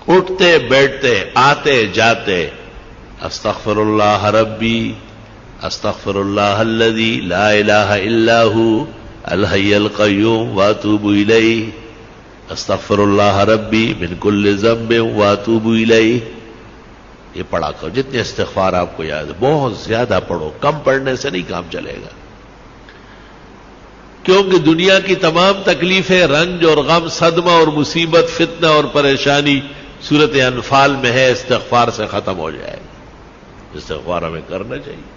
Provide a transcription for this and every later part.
اٹھتے بیٹھتے آتے جاتے استغفر اللہ ربی استغفر اللہ الذی لا الہ الا ہو الحی القیوم واتوب الیہ استغفر اللہ ربی من کل ذنب واتوب الیہ. یہ پڑھا کرو جتنے استغفار آپ کو یاد ہے، بہت زیادہ پڑھو، کم پڑھنے سے نہیں کام چلے گا، کیونکہ دنیا کی تمام تکلیفیں، رنج اور غم، صدمہ اور مصیبت، فتنہ اور پریشانی سورت انفال میں ہے، استغفار سے ختم ہو جائے گا. استغفار ہمیں کرنا چاہیے.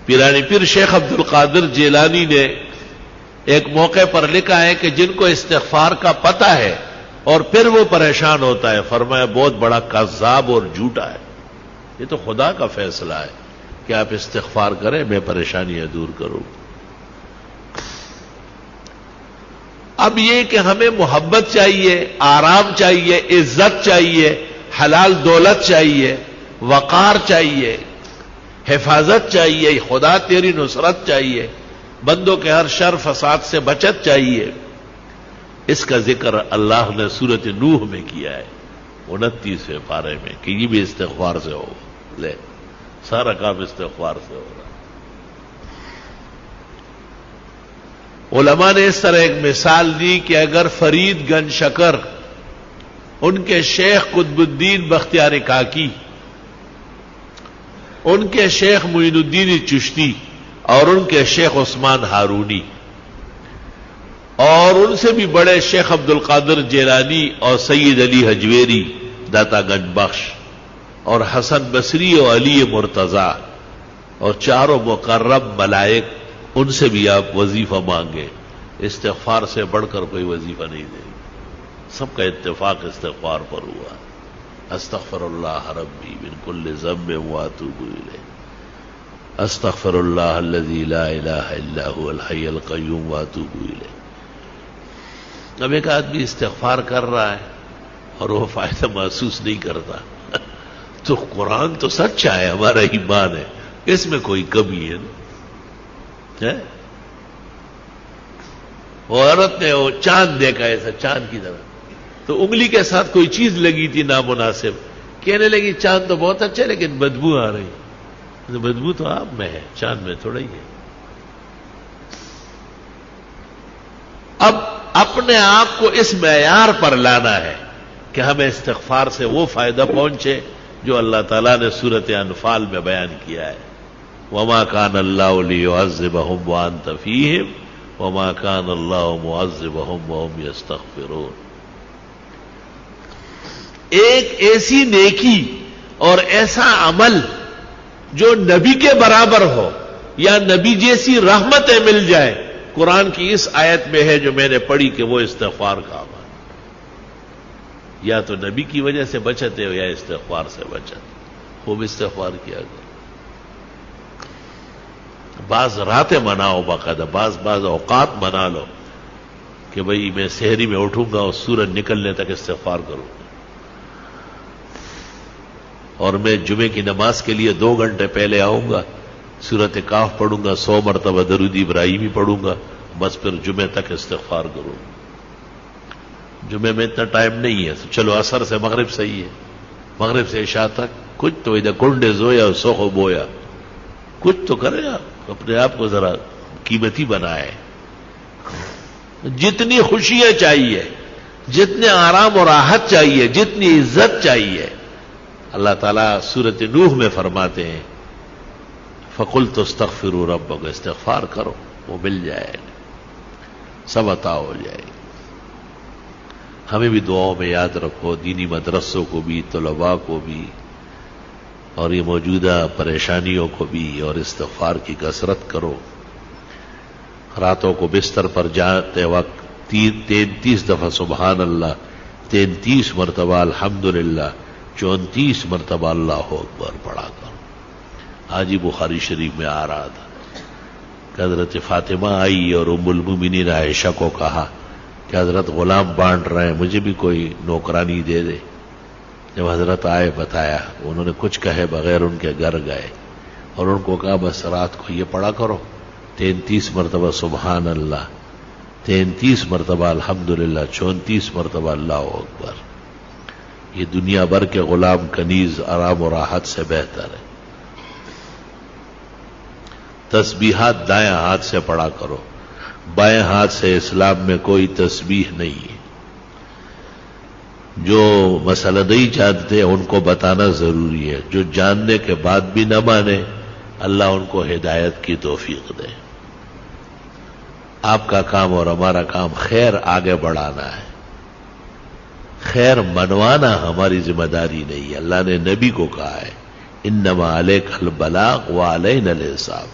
پیرانی پیر شیخ عبد القادر جیلانی نے ایک موقع پر لکھا ہے کہ جن کو استغفار کا پتہ ہے اور پھر وہ پریشان ہوتا ہے، فرمایا بہت بڑا کذاب اور جھوٹا ہے. یہ تو خدا کا فیصلہ ہے کہ آپ استغفار کریں، میں پریشانیاں دور کروں. اب یہ کہ ہمیں محبت چاہیے، آرام چاہیے، عزت چاہیے، حلال دولت چاہیے، وقار چاہیے، حفاظت چاہیے، خدا تیری نصرت چاہیے، بندوں کے ہر شر فساد سے بچت چاہیے. اس کا ذکر اللہ نے سورۃ نوح میں کیا ہے 29ویں پارے میں کہ یہ بھی استغفار سے ہو. لے سارا کام استغفار سے ہو رہا. علماء نے اس طرح ایک مثال دی کہ اگر فرید گنج شکر، ان کے شیخ قطب الدین بختیار کاکی، ان کے شیخ معین الدین چشتی اور ان کے شیخ عثمان ہارونی اور ان سے بھی بڑے شیخ عبد القادر جیلانی اور سید علی حجویری داتا گنج بخش اور حسن بصری اور علی مرتضی اور چاروں مقرب ملائک، ان سے بھی آپ وظیفہ مانگے. استغفار سے بڑھ کر کوئی وظیفہ نہیں دے. سب کا اتفاق استغفار پر ہوا. استغفر اللہ ربی من کل ذنب واتوب الیہ استغفر اللہ الذی لا الہ الا هو الحی القیوم واتوب الیہ. اب ایک آدمی استغفار کر رہا ہے اور وہ فائدہ محسوس نہیں کرتا تو قرآن تو سچا ہے، ہمارا ایمان ہے، اس میں کوئی کمی ہے نا. وہ عورت نے وہ چاند دیکھا ایسا چاند کی طرح، تو انگلی کے ساتھ کوئی چیز لگی تھی نامناسب، کہنے لگی چاند تو بہت اچھا لیکن بدبو آ رہی. بدبو تو آپ میں ہے، چاند میں تھوڑا ہی ہے. اب اپنے آپ کو اس معیار پر لانا ہے کہ ہمیں استغفار سے وہ فائدہ پہنچے جو اللہ تعالیٰ نے سورۃ انفال میں بیان کیا ہے. وما كان الله ليعذبهم وانت فيهم وما كان الله معذبهم وهم يستغفرون. ایک ایسی نیکی اور ایسا عمل جو نبی کے برابر ہو یا نبی جیسی رحمتیں مل جائے، قرآن کی اس آیت میں ہے جو میں نے پڑھی کہ وہ استغفار کا عمل. یا تو نبی کی وجہ سے بچتے ہو یا استغفار سے بچت. خوب استغفار کیا کرو. بعض راتیں مناؤ، باقاعدہ بعض اوقات منا لو کہ بھئی میں سحری میں اٹھوں گا اور سورج نکلنے تک استغفار کروں گا، اور میں جمعے کی نماز کے لیے 2 گھنٹے پہلے آؤں گا، سورۃ کاف پڑھوں گا، 100 مرتبہ درود ابراہیمی پڑھوں گا، بس پھر جمعے تک استغفار کروں گا. جمعے میں اتنا ٹائم نہیں ہے، چلو عصر سے مغرب صحیح ہے، مغرب سے عشاء تک کچھ تو ادھر کنڈے زویا اور سوخو بویا، کچھ تو کرے آپ، اپنے آپ کو ذرا قیمتی بنائے. جتنی خوشیاں چاہیے، جتنے آرام اور راحت چاہیے، جتنی عزت چاہیے، اللہ تعالیٰ سورۃ نوح میں فرماتے ہیں فَقُلْتُ اسْتَغْفِرُوا رَبَّكُمْ، استغفار کرو، وہ مل جائے گا، سب عطا ہو جائے گا. ہمیں بھی دعاؤں میں یاد رکھو، دینی مدرسوں کو بھی، طلباء کو بھی، اور یہ موجودہ پریشانیوں کو بھی، اور استغفار کی کثرت کرو. راتوں کو بستر پر جاتے وقت 33 دفعہ سبحان اللہ، 33 مرتبہ الحمدللہ، 34 مرتبہ اللہ اکبر پڑھا کرو. آج ہی بخاری شریف میں آ رہا تھا کہ حضرت فاطمہ آئی اور ام المومنین عائشہ کو کہا کہ حضرت غلام بانٹ رہے ہیں، مجھے بھی کوئی نوکرانی دے دے. جب حضرت آئے بتایا، انہوں نے کچھ کہے بغیر ان کے گھر گئے اور ان کو کہا بس رات کو یہ پڑھا کرو 33 مرتبہ سبحان اللہ 33 مرتبہ الحمدللہ، 34 مرتبہ اللہ اکبر. یہ دنیا بھر کے غلام کنیز آرام و راحت سے بہتر ہے. تسبیحات دائیں ہاتھ سے پڑھا کرو، بائیں ہاتھ سے اسلام میں کوئی تسبیح نہیں ہے. جو مسئلہ نہیں جانتے ان کو بتانا ضروری ہے، جو جاننے کے بعد بھی نہ مانے اللہ ان کو ہدایت کی توفیق دے. آپ کا کام اور ہمارا کام خیر آگے بڑھانا ہے، خیر منوانا ہماری ذمہ داری نہیں ہے. اللہ نے نبی کو کہا ہے انما علیک البلاغ وعلینا الحساب،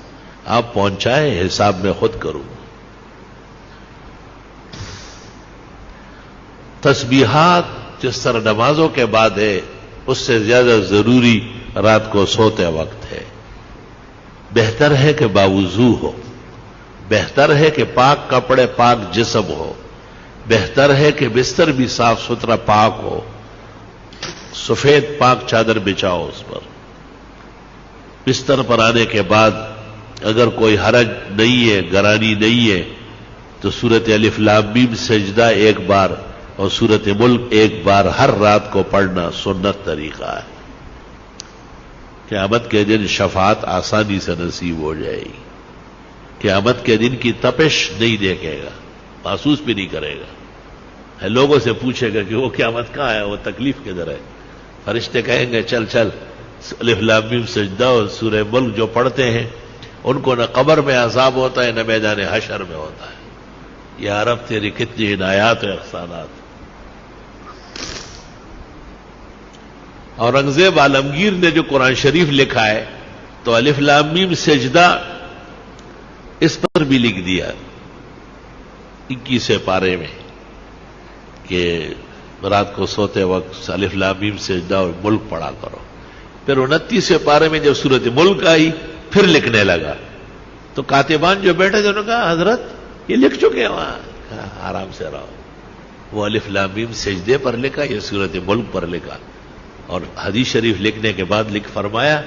آپ پہنچائیں، حساب میں خود کروں. تسبیحات جس طرح نمازوں کے بعد ہے اس سے زیادہ ضروری رات کو سوتے وقت ہے. بہتر ہے کہ باوضو ہو، بہتر ہے کہ پاک کپڑے پاک جسم ہو، بہتر ہے کہ بستر بھی صاف ستھرا پاک ہو، سفید پاک چادر بچھاؤ اس پر. بستر پر آنے کے بعد اگر کوئی حرج نہیں ہے، گرانی نہیں ہے، تو سورت الف لام میم سجدہ ایک بار اور سورت ملک ایک بار ہر رات کو پڑھنا سنت طریقہ ہے. قیامت کے دن شفاعت آسانی سے نصیب ہو جائے گی. قیامت کے دن کی تپش نہیں دیکھے گا، محسوس بھی نہیں کرے گا. لوگوں سے پوچھے گا کہ وہ قیامت کہاں ہے، وہ تکلیف کدھر ہے. فرشتے کہیں گے چل چل الف لام میم سجدہ اور سورہ ملک جو پڑھتے ہیں ان کو نہ قبر میں عذاب ہوتا ہے نہ میدان حشر میں ہوتا ہے. یا رب تیری کتنی عنایات و احسانات. اورنگزیب عالمگیر نے جو قرآن شریف لکھا ہے تو الف لام میم سجدہ اس پر بھی لکھ دیا 21 پارے میں کہ رات کو سوتے وقت الف لام میم سجدہ اور ملک پڑھا کرو. پھر 29 پارے میں جب سورت ملک آئی پھر لکھنے لگا تو کاتبان جو بیٹھے تھے انہوں نے کہا حضرت یہ لکھ چکے ہیں وہاں. آرام سے رہو. وہ الف لام میم سجدے پر لکھا، یہ سورت ملک پر لکھا. اور حدیث شریف لکھنے کے بعد لکھ فرمایا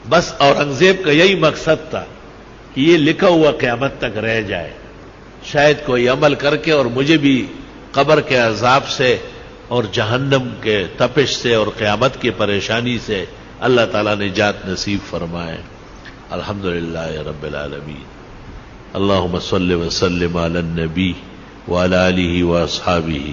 بس اورنگزیب کا یہی مقصد تھا کہ یہ لکھا ہوا قیامت تک رہ جائے، شاید کوئی عمل کر کے اور مجھے بھی قبر کے عذاب سے اور جہنم کے تپش سے اور قیامت کی پریشانی سے اللہ تعالیٰ نے نجات نصیب فرمائے. الحمدللہ رب العالمین. اللہم صلی وسلم علی النبی وعلی آلہ واصحابہ